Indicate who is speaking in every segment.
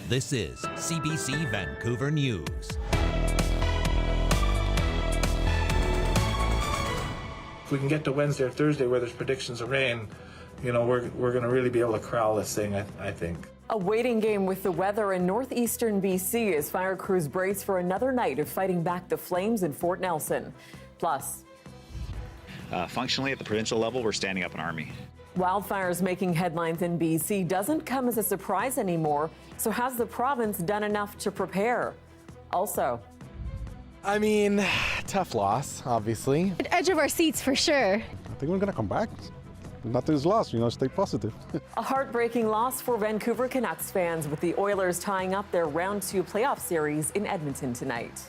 Speaker 1: This is CBC Vancouver News.
Speaker 2: If we can get to Wednesday or Thursday where there's predictions of rain, you know, we're going to really be able to corral this thing, I think.
Speaker 3: A waiting game with the weather in northeastern BC as fire crews brace for another night of fighting back the flames in Fort Nelson. Plus,
Speaker 4: functionally at the provincial level, we're standing up an army.
Speaker 3: Wildfires making headlines in BC doesn't come as a surprise anymore. So has the province done enough to prepare? Also,
Speaker 5: I mean, tough loss, obviously.
Speaker 6: At edge of our seats for sure.
Speaker 7: I think we're going to come back. Nothing's lost, stay positive.
Speaker 3: a heartbreaking loss for Vancouver Canucks fans with the Oilers tying up their round 2 playoff series in Edmonton tonight.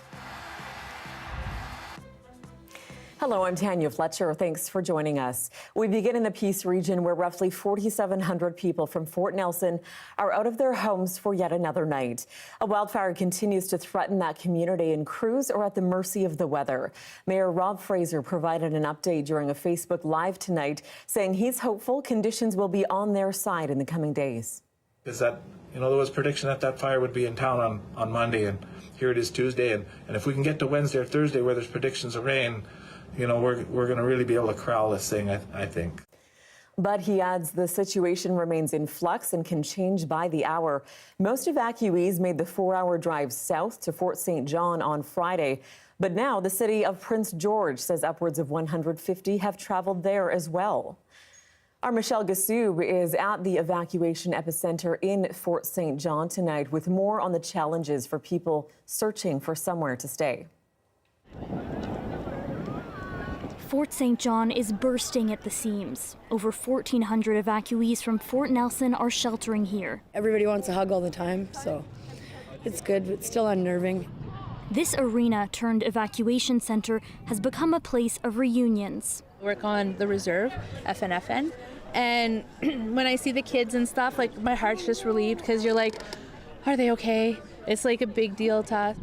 Speaker 3: Hello, I'm Tanya Fletcher. Thanks for joining us. We begin in the Peace region where roughly 4,700 people from Fort Nelson are out of their homes for yet another night. A wildfire continues to threaten that community and crews are at the mercy of the weather. Mayor Rob Fraser provided an update during a Facebook Live tonight, saying he's hopeful conditions will be on their side in the coming days.
Speaker 2: Is that, there was prediction that fire would be in town on Monday, and here it is Tuesday. And if we can get to Wednesday or Thursday where there's predictions of rain, we're going to really be able to corral this thing, I think.
Speaker 3: But he adds the situation remains in flux and can change by the hour. Most evacuees made the 4-hour drive south to Fort St. John on Friday. But now the city of Prince George says upwards of 150 have traveled there as well. Our Michelle Gassoub is at the evacuation epicenter in Fort St. John tonight with more on the challenges for people searching for somewhere to stay.
Speaker 6: Fort St. John is bursting at the seams. Over 1,400 evacuees from Fort Nelson are sheltering here.
Speaker 8: Everybody wants a hug all the time, so it's good, but still unnerving.
Speaker 6: This arena turned evacuation center has become a place of reunions.
Speaker 9: Work on the reserve, FNFN, and when I see the kids and stuff, my heart's just relieved because you're like, are they okay? It's like a big deal to us.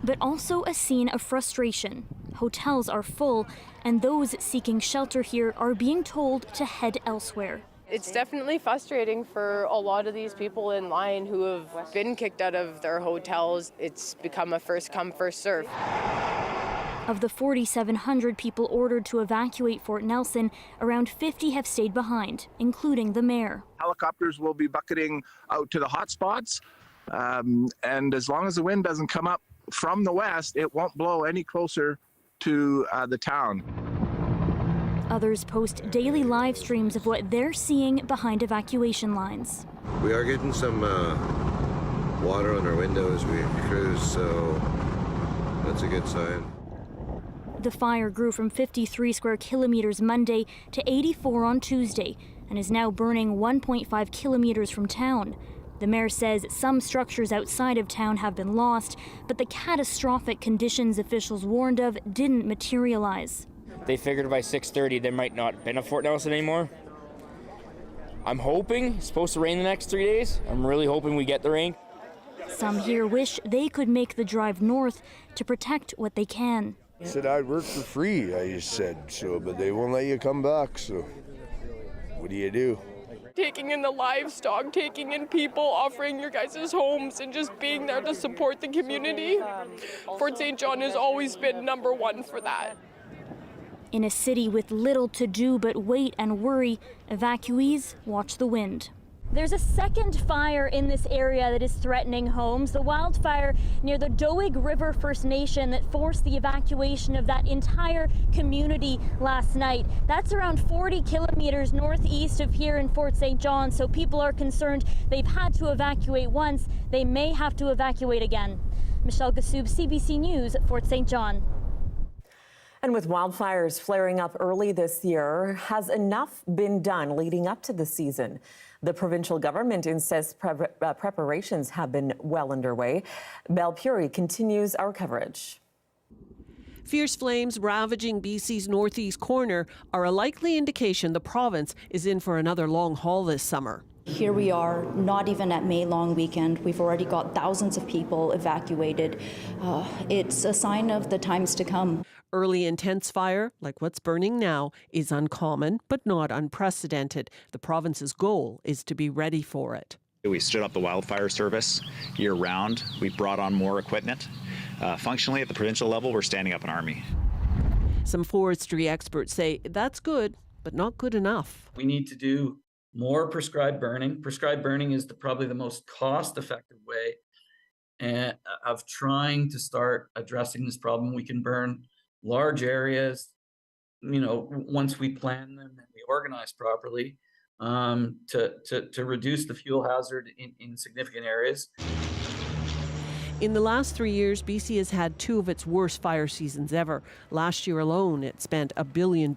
Speaker 6: But also a scene of frustration. Hotels are full, and those seeking shelter here are being told to head elsewhere.
Speaker 10: It's definitely frustrating for a lot of these people in line who have been kicked out of their hotels. It's become a first come, first serve.
Speaker 6: Of the 4,700 people ordered to evacuate Fort Nelson, around 50 have stayed behind, including the mayor.
Speaker 11: Helicopters will be bucketing out to the hot spots, and as long as the wind doesn't come up from the west, it won't blow any closer to the town.
Speaker 6: Others post daily live streams of what they're seeing behind evacuation lines.
Speaker 12: We are getting some water on our windows, we cruise, so that's a good sign.
Speaker 6: The fire grew from 53 square kilometers Monday to 84 on Tuesday and is now burning 1.5 kilometers from town. The mayor says some structures outside of town have been lost, but the catastrophic conditions officials warned of didn't materialize.
Speaker 13: They figured by 6:30 there might not have been a Fort Nelson anymore. I'm hoping it's supposed to rain the next 3 days. I'm really hoping we get the rain.
Speaker 6: Some here wish they could make the drive north to protect what they can.
Speaker 14: I said I'd work for free, I just said so, but they won't let you come back, so what do?
Speaker 10: Taking in the livestock, taking in people, offering your guys' homes, and just being there to support the community. Fort St. John has always been #1 for that.
Speaker 6: In a city with little to do but wait and worry, evacuees watch the wind. There's a second fire in this area that is threatening homes. The wildfire near the Doig River First Nation that forced the evacuation of that entire community last night. That's around 40 kilometers northeast of here in Fort St. John, so people are concerned they've had to evacuate once. They may have to evacuate again. Michelle Gassoub, CBC News, Fort St. John.
Speaker 3: And with wildfires flaring up early this year, has enough been done leading up to the season? The provincial government insists preparations have been well underway. Belle Puri continues our coverage.
Speaker 15: Fierce flames ravaging BC's northeast corner are a likely indication the province is in for another long haul this summer.
Speaker 16: Here we are, not even at May long weekend. We've already got thousands of people evacuated. It's a sign of the times to come.
Speaker 15: Early intense fire, like what's burning now, is uncommon but not unprecedented. The province's goal is to be ready for it.
Speaker 4: We stood up the wildfire service year-round. We brought on more equipment. Functionally, at the provincial level, we're standing up an army.
Speaker 15: Some forestry experts say that's good, but not good enough.
Speaker 17: We need to do more prescribed burning. Prescribed burning is probably the most cost-effective way of trying to start addressing this problem. We can burn large areas, once we plan them and we organize properly, to reduce the fuel hazard in significant areas.
Speaker 15: In the last 3 years, BC has had two of its worst fire seasons ever. Last year alone, it spent $1 billion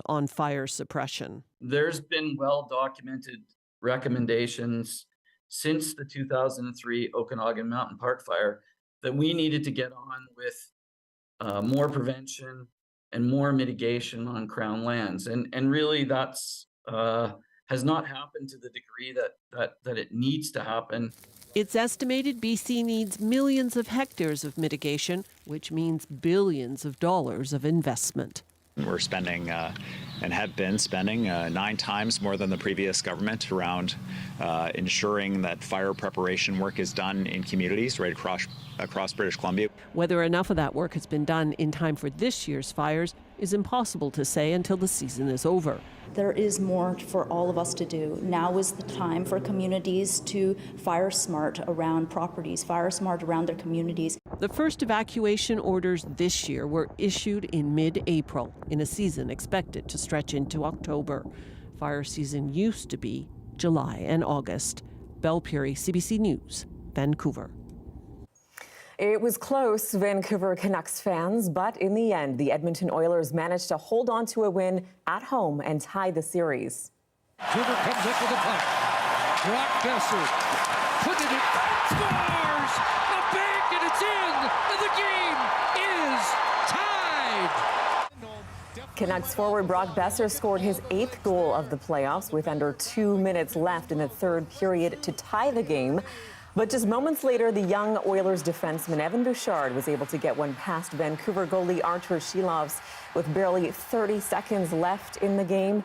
Speaker 15: on fire suppression.
Speaker 17: There's been well-documented recommendations since the 2003 Okanagan Mountain Park fire that we needed to get on with more prevention and more mitigation on Crown lands. And really that's has not happened to the degree that it needs to happen.
Speaker 15: It's estimated BC needs millions of hectares of mitigation, which means billions of dollars of investment.
Speaker 4: We're spending and have been spending 9 times more than the previous government around ensuring that fire preparation work is done in communities right across British Columbia.
Speaker 15: Whether enough of that work has been done in time for this year's fires is impossible to say until the season is over.
Speaker 16: There is more for all of us to do. Now is the time for communities to fire smart around properties, fire smart around their communities.
Speaker 15: The first evacuation orders this year were issued in mid-April, in a season expected to stretch into October. Fire season used to be July and August. Belle Puri, CBC News, Vancouver.
Speaker 3: It was close, Vancouver Canucks fans, but in the end, the Edmonton Oilers managed to hold on to a win at home and tie the series.
Speaker 18: Vancouver comes up with a puck. Brock Besser put it in, scores! A bank and it's in, and the game is tied.
Speaker 3: Canucks forward Brock Besser scored his 8th goal of the playoffs with under 2 minutes left in the third period to tie the game. But just moments later, the young Oilers defenseman Evan Bouchard was able to get one past Vancouver goalie Artur Shilovs with barely 30 seconds left in the game.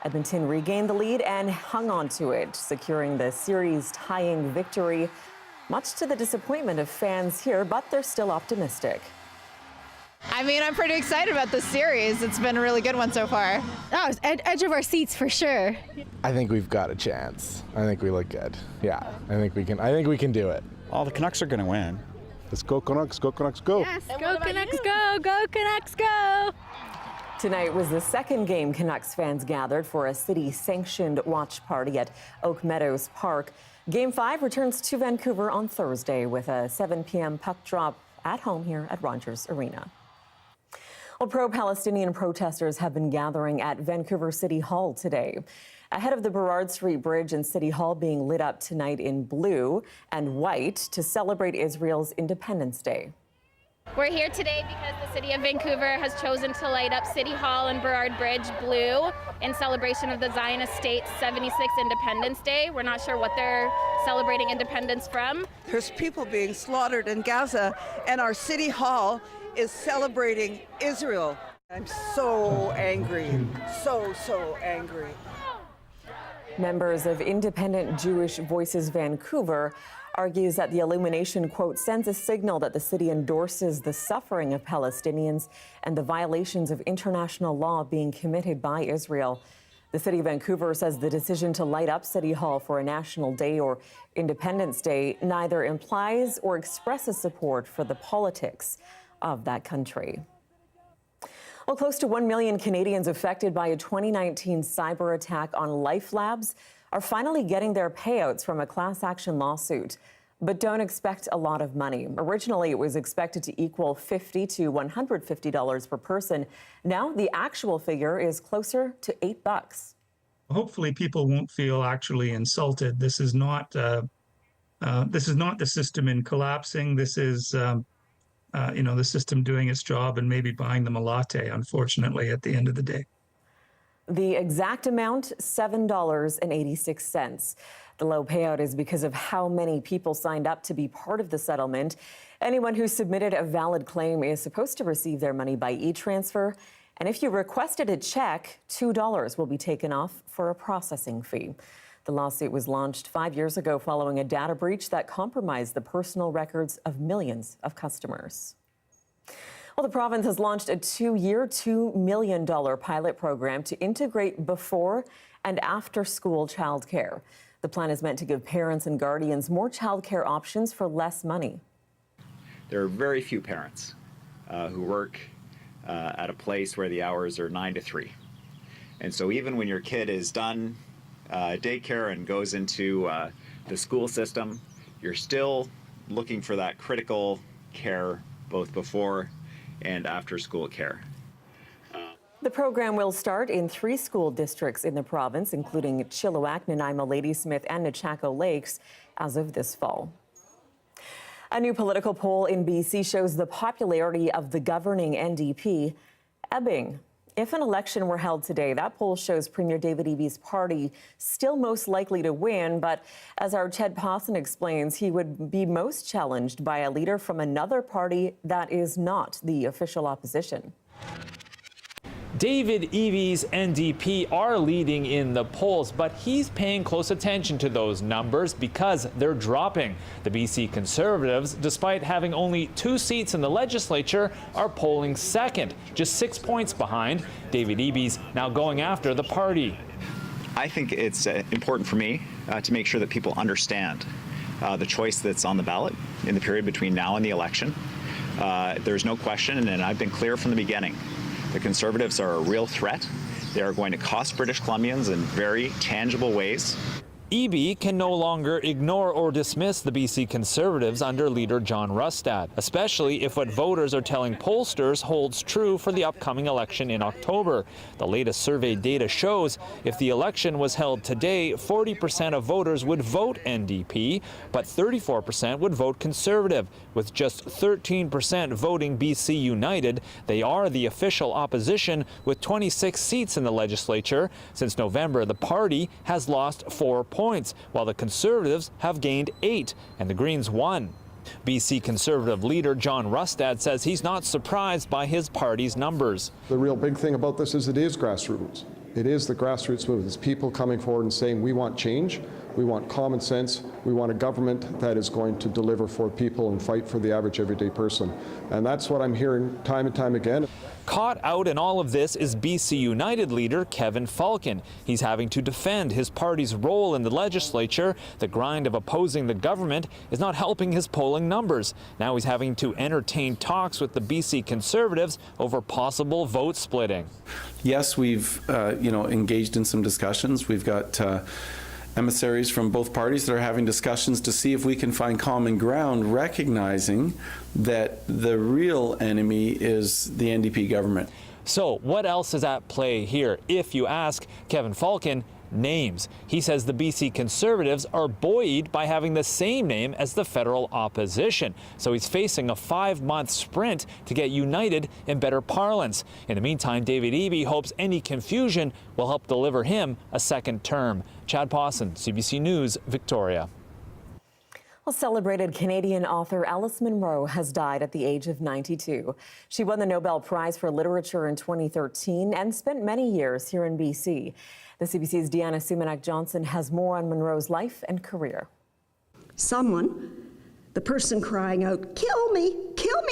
Speaker 3: Edmonton regained the lead and hung on to it, securing the series-tying victory, much to the disappointment of fans here, but they're still optimistic.
Speaker 19: I mean, I'm pretty excited about this series. It's been a really good one so far. Oh, it's edge of our seats for sure.
Speaker 5: I think we've got a chance. I think we look good. Yeah, I think we can do it.
Speaker 20: Oh, the Canucks are going to win.
Speaker 7: Let's go Canucks, go Canucks, go.
Speaker 19: Yes, go Canucks, go, go Canucks, go.
Speaker 3: Tonight was the second game Canucks fans gathered for a city-sanctioned watch party at Oak Meadows Park. Game 5 returns to Vancouver on Thursday with a 7 p.m. puck drop at home here at Rogers Arena. Well, pro-Palestinian protesters have been gathering at Vancouver City Hall today, ahead of the Burrard Street Bridge and City Hall being lit up tonight in blue and white to celebrate Israel's Independence Day.
Speaker 21: We're here today because the City of Vancouver has chosen to light up City Hall and Burrard Bridge blue in celebration of the Zionist State's 76th Independence Day. We're not sure what they're celebrating independence from.
Speaker 22: There's people being slaughtered in Gaza, and our City Hall is celebrating Israel. I'm so angry, so angry.
Speaker 3: Members of Independent Jewish Voices Vancouver argues that the illumination, quote, sends a signal that the city endorses the suffering of Palestinians and the violations of international law being committed by Israel. The city of Vancouver says the decision to light up City Hall for a national day or Independence Day neither implies or expresses support for the politics of that country. Well, close to 1 million Canadians affected by a 2019 cyber attack on Life Labs are finally getting their payouts from a class action lawsuit, but don't expect a lot of money. Originally, it was expected to equal $50 to $150 per person. Now, the actual figure is closer to $8.
Speaker 23: Hopefully, people won't feel actually insulted. This is not the system in collapsing. This is the system doing its job and maybe buying them a latte, unfortunately, at the end of the day.
Speaker 3: The exact amount, $7.86. The low payout is because of how many people signed up to be part of the settlement. Anyone who submitted a valid claim is supposed to receive their money by e-transfer. And if you requested a check, $2 will be taken off for a processing fee. The lawsuit was launched 5 years ago following a data breach that compromised the personal records of millions of customers. Well, the province has launched a 2-year, $2 million pilot program to integrate before and after school childcare. The plan is meant to give parents and guardians more childcare options for less money.
Speaker 4: There are very few parents who work at a place where the hours are 9 to 3. And so even when your kid is done daycare and goes into the school system, you're still looking for that critical care both before and after school care.
Speaker 3: The program will start in 3 school districts in the province, including Chilliwack, Nanaimo, Ladysmith, and Nechako Lakes, as of this fall. A new political poll in BC shows the popularity of the governing NDP ebbing. If an election were held today, that poll shows Premier David Eby's party still most likely to win. But as our Chad Pawson explains, he would be most challenged by a leader from another party that is not the official opposition.
Speaker 1: David Eby's NDP are leading in the polls, but he's paying close attention to those numbers because they're dropping. The BC Conservatives, despite having only 2 seats in the legislature, are polling second, just 6 points behind. David Eby's now going after the party.
Speaker 4: I think it's important for me to make sure that people understand the choice that's on the ballot in the period between now and the election. There's no question, and I've been clear from the beginning, the Conservatives are a real threat. They are going to cost British Columbians in very tangible ways.
Speaker 1: Eby can no longer ignore or dismiss the BC Conservatives under leader John Rustad, especially if what voters are telling pollsters holds true for the upcoming election in October. The latest survey data shows if the election was held today, 40% of voters would vote NDP, but 34% would vote Conservative. With just 13% voting BC United, they are the official opposition with 26 seats in the legislature. Since November, the party has lost 4 points, while the Conservatives have gained 8, and the Greens 1. BC Conservative leader John Rustad says he's not surprised by his party's numbers.
Speaker 2: The real big thing about this is it is grassroots. It is the grassroots movement. It's people coming forward and saying we want change, we want common sense, we want a government that is going to deliver for people and fight for the average everyday person. And that's what I'm hearing time and time again.
Speaker 1: Caught out in all of this is BC United leader Kevin Falcon. He's having to defend his party's role in the legislature. The grind of opposing the government is not helping his polling numbers. Now he's having to entertain talks with the BC Conservatives over possible vote splitting.
Speaker 20: Yes, we've engaged in some discussions. We've got emissaries from both parties that are having discussions to see if we can find common ground, recognizing that the real enemy is the NDP government.
Speaker 1: So what else is at play here? If you ask Kevin Falcon, names. He says the BC Conservatives are buoyed by having the same name as the federal opposition. So he's facing a 5-month sprint to get united in better parlance. In the meantime, David Eby hopes any confusion will help deliver him a second term. Chad Pawson, CBC News, Victoria.
Speaker 3: Well, celebrated Canadian author Alice Munro has died at the age of 92. She won the Nobel Prize for Literature in 2013 and spent many years here in BC. The CBC's Deanna Sumanak-Johnson has more on Munro's life and career.
Speaker 24: Someone, the person crying out, kill me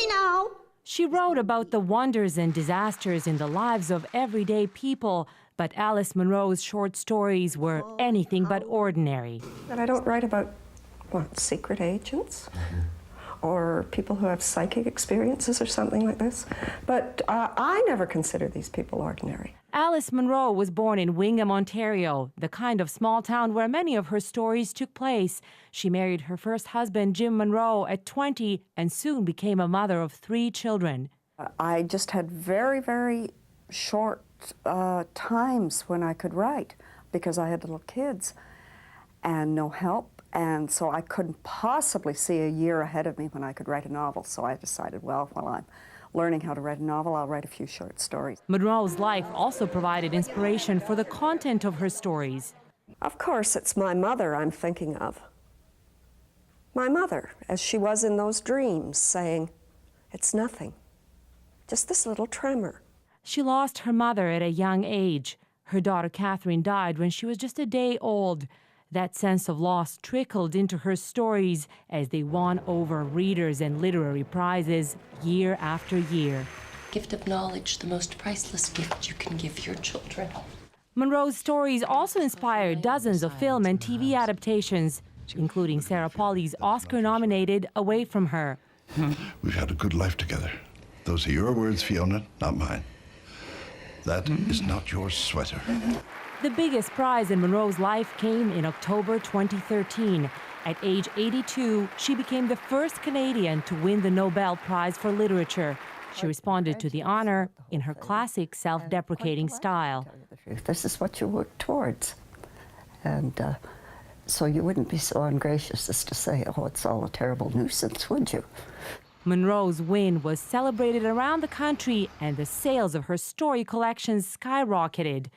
Speaker 24: now.
Speaker 25: She wrote about the wonders and disasters in the lives of everyday people, but Alice Munro's short stories were anything but ordinary.
Speaker 24: But I don't write about, secret agents? Or people who have psychic experiences or something like this. But I never consider these people ordinary.
Speaker 25: Alice Munro was born in Wingham, Ontario, the kind of small town where many of her stories took place. She married her first husband, Jim Munro, at 20 and soon became a mother of 3 children.
Speaker 24: I just had very, very short times when I could write because I had little kids and no help. And so I couldn't possibly see a year ahead of me when I could write a novel. So I decided, well, while I'm learning how to write a novel, I'll write a few short stories.
Speaker 25: Munro's life also provided inspiration for the content of her stories.
Speaker 24: Of course, it's my mother I'm thinking of. My mother, as she was in those dreams, saying, it's nothing, just this little tremor.
Speaker 25: She lost her mother at a young age. Her daughter Catherine died when she was just a day old. That sense of loss trickled into her stories as they won over readers and literary prizes year after year.
Speaker 8: Gift of knowledge, the most priceless gift you can give your children.
Speaker 25: Munro's stories also inspired dozens of film and TV adaptations, including Sarah Polley's Oscar-nominated Away From Her.
Speaker 9: We've had a good life together. Those are your words, Fiona, not mine. That is not your sweater.
Speaker 25: The biggest prize in Munro's life came in October 2013. At age 82, she became the first Canadian to win the Nobel Prize for Literature. She responded to the honor in her classic self-deprecating style.
Speaker 24: This is what you work towards. And so you wouldn't be so ungracious as to say, oh, it's all a terrible nuisance, would you?
Speaker 25: Munro's win was celebrated around the country, and the sales of her story collections skyrocketed.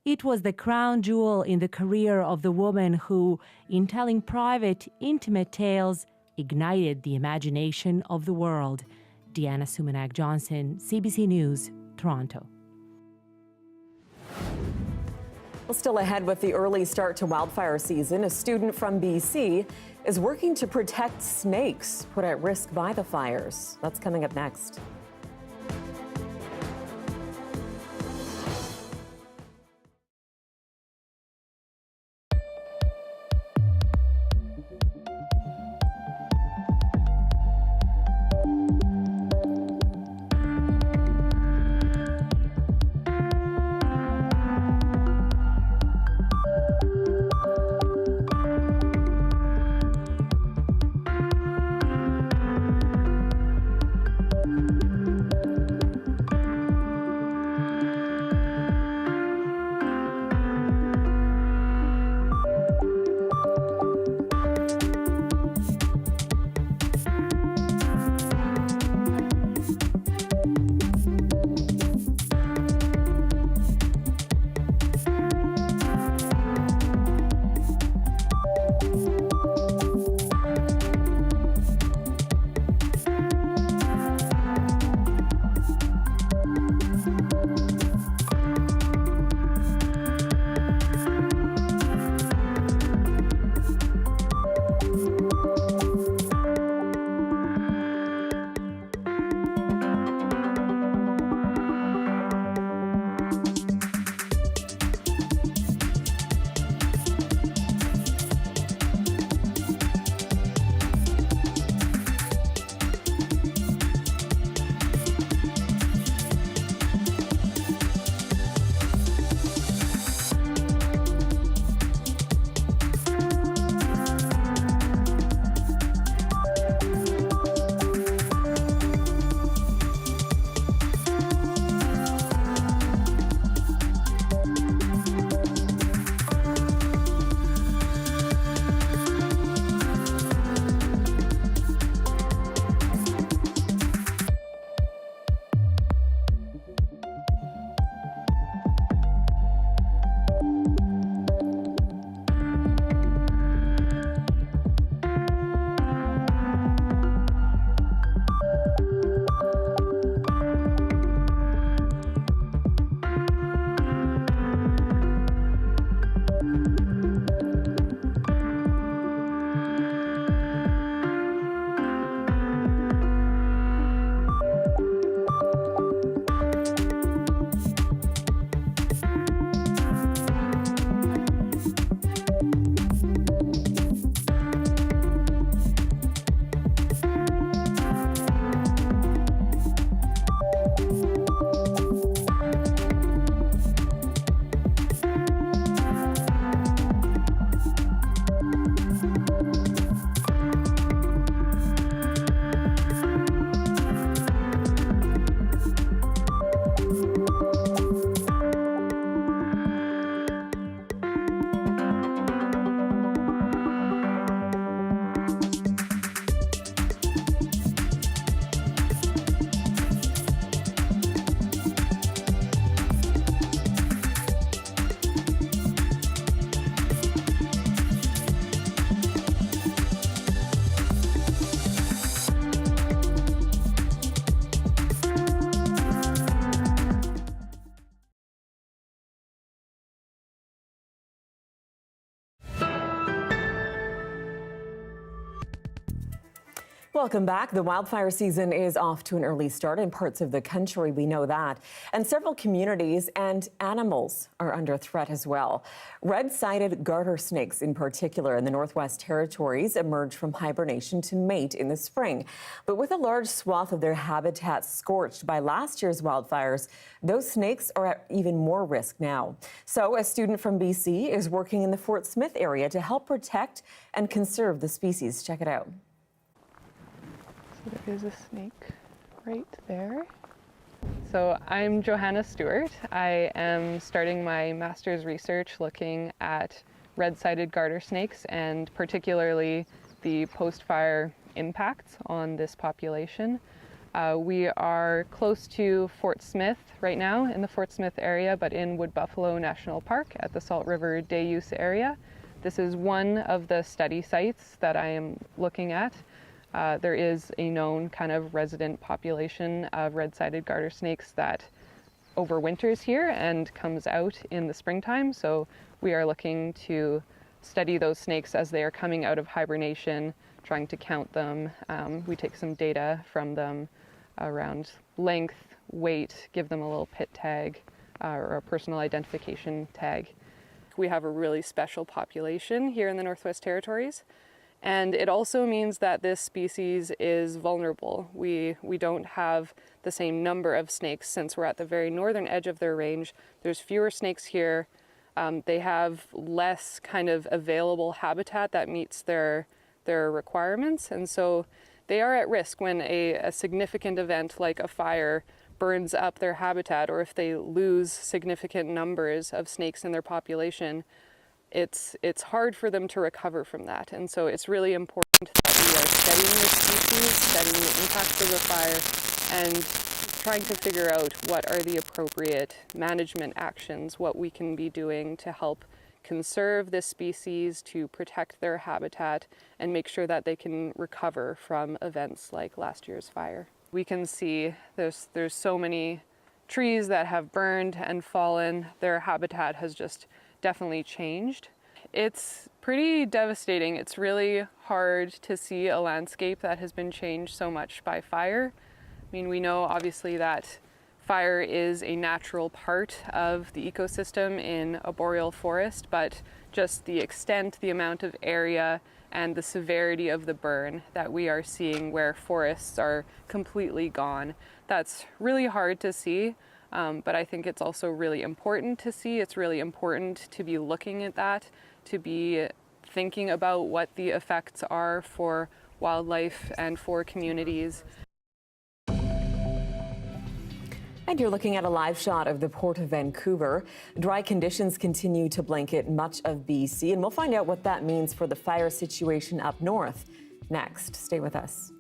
Speaker 25: It was the crown jewel in the career of the woman who, in telling private, intimate tales, ignited the imagination of the world. Deanna Sumanak-Johnson, CBC News, Toronto.
Speaker 3: Well, still ahead with the early start to wildfire season, a student from BC is working to protect snakes put at risk by the fires. That's coming up next. Welcome back. The wildfire season is off to an early start in parts of the country. We know that. And several communities and animals are under threat as well. Red-sided garter snakes in particular in the Northwest Territories emerge from hibernation to mate in the spring. But with a large swath of their habitat scorched by last year's wildfires, those snakes are at even more risk now. So a student from BC is working in the Fort Smith area to help protect and conserve the species. Check it out.
Speaker 10: There is a snake right there. So I'm Johanna Stewart. I am starting my master's research looking at red-sided garter snakes and particularly the post-fire impacts on this population. We are close to Fort Smith right now in the Fort Smith area, but in Wood Buffalo National Park at the Salt River Day Use area. This is one of the study sites that I am looking at. There is a known kind of resident population of red-sided garter snakes that overwinters here and comes out in the springtime. So we are looking to study those snakes as they are coming out of hibernation, trying to count them. We take some data from them around length, weight, give them a little pit tag or a personal identification tag. We have a really special population here in the Northwest Territories. And it also means that this species is vulnerable. We don't have the same number of snakes since we're at the very northern edge of their range. There's fewer snakes here. They have less kind of available habitat that meets their requirements. And so they are at risk when a significant event like a fire burns up their habitat, or if they lose significant numbers of snakes in their population. It's hard for them to recover from that. And so it's really important that we are studying the species, studying the impacts of the fire, and trying to figure out what are the appropriate management actions, what we can be doing to help conserve this species, to protect their habitat, and make sure that they can recover from events like last year's fire. We can see there's so many trees that have burned and fallen. Their habitat has just definitely changed. It's pretty devastating. It's really hard to see a landscape that has been changed so much by fire. I mean, we know obviously that fire is a natural part of the ecosystem in a boreal forest, but just the extent, the amount of area, and the severity of the burn that we are seeing where forests are completely gone, that's really hard to see. But I think it's also really important to see. It's really important to be looking at that, to be thinking about what the effects are for wildlife and for communities.
Speaker 3: And you're looking at a live shot of the Port of Vancouver. Dry conditions continue to blanket much of BC, and we'll find out what that means for the fire situation up north next. Stay with us.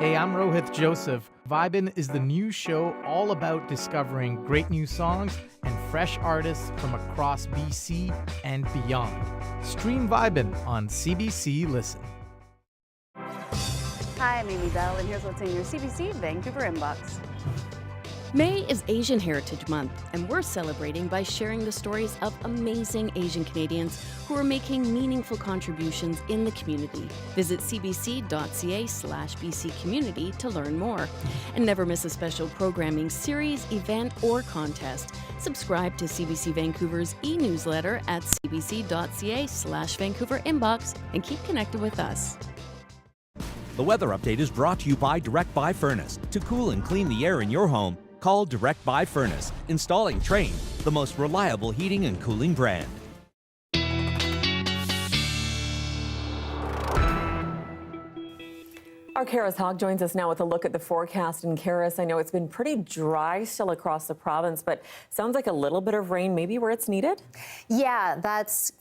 Speaker 6: Hey, I'm Rohith Joseph. Vibin' is the new show all about discovering great new songs and fresh artists from across BC and beyond. Stream Vibin' on CBC Listen.
Speaker 11: Hi, I'm Amy Bell, and here's what's in your CBC Vancouver inbox.
Speaker 12: May is Asian Heritage Month, and we're celebrating by sharing the stories of amazing Asian Canadians who are making meaningful contributions in the community. Visit cbc.ca/BC Community to learn more. And never miss a special programming series, event, or contest. Subscribe to CBC Vancouver's e-newsletter at cbc.ca/Vancouver inbox and keep connected with us.
Speaker 13: The weather update is brought to you by Direct Buy Furnace. To cool and clean the air in your home, call Direct Buy Furnace. Installing Trane, the most reliable heating and cooling brand.
Speaker 3: Our Karis Hogg joins us now with a look at the forecast. And Karis, I know it's been pretty dry still across the province, but sounds like a little bit of rain maybe where it's needed?
Speaker 14: Yeah, that's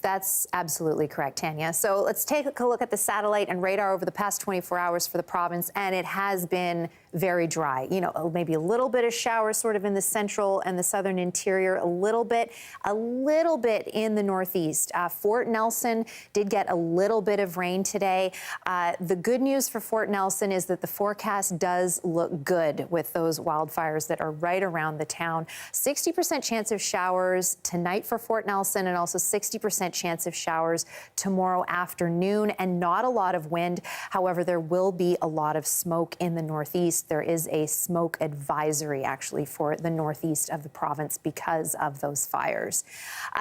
Speaker 14: absolutely correct, Tanya. So let's take a look at the satellite and radar over the past 24 hours for the province, and it has been very dry. You know, maybe a little bit of showers sort of in the central and the southern interior, a little bit in the northeast. Fort Nelson did get a little bit of rain today. The good news for Fort Nelson is that the forecast does look good with those wildfires that are right around the town. 60% chance of showers tonight for Fort Nelson, and also 60% chance of showers tomorrow afternoon, and not a lot of wind. However, there will be a lot of smoke in the northeast. There is a smoke advisory actually for the northeast of the province because of those fires.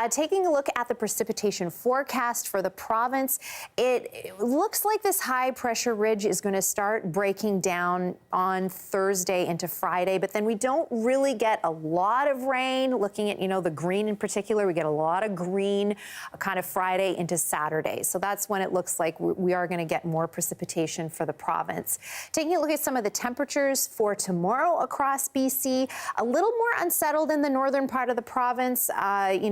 Speaker 14: Taking a look at the precipitation forecast for the province, it looks like this high pressure ridge is going to start breaking down on Thursday into Friday, but then we don't really get a lot of rain. Looking at, the green in particular, we get a lot of green kind of Friday into Saturday. So that's when it looks like we are going to get more precipitation for the province. Taking a look at some of the temperatures for tomorrow across BC, a little more unsettled in the northern part of the province.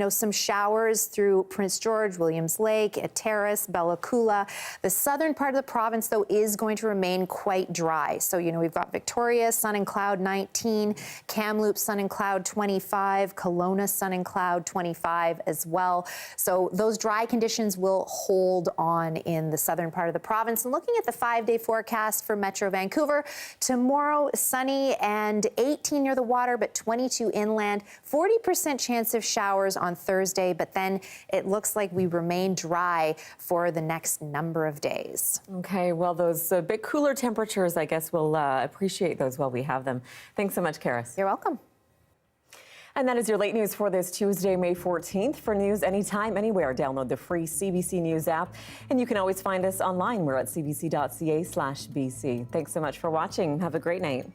Speaker 14: Some showers through Prince George, Williams Lake, Terrace, Bella Coola. The southern part of the province, though, is going to remain quite dry. So, we've got Victoria, sun and cloud 19, Kamloops, sun and cloud 25, Kelowna, sun and cloud 25 as well. So those dry conditions will hold on in the southern part of the province. And looking at the 5-day forecast for Metro Vancouver, tomorrow sunny and 18 near the water, but 22 inland, 40% chance of showers on Thursday, but then it looks like we remain dry for the next number of days.
Speaker 3: Okay, well, those big cooler temperatures, I guess we'll appreciate those while we have them. Thanks so much, Karis.
Speaker 14: You're welcome.
Speaker 3: And that is your late news for this Tuesday, May 14th. For news anytime, anywhere, download the free CBC News app. And you can always find us online. We're at cbc.ca/BC. Thanks so much for watching. Have a great night.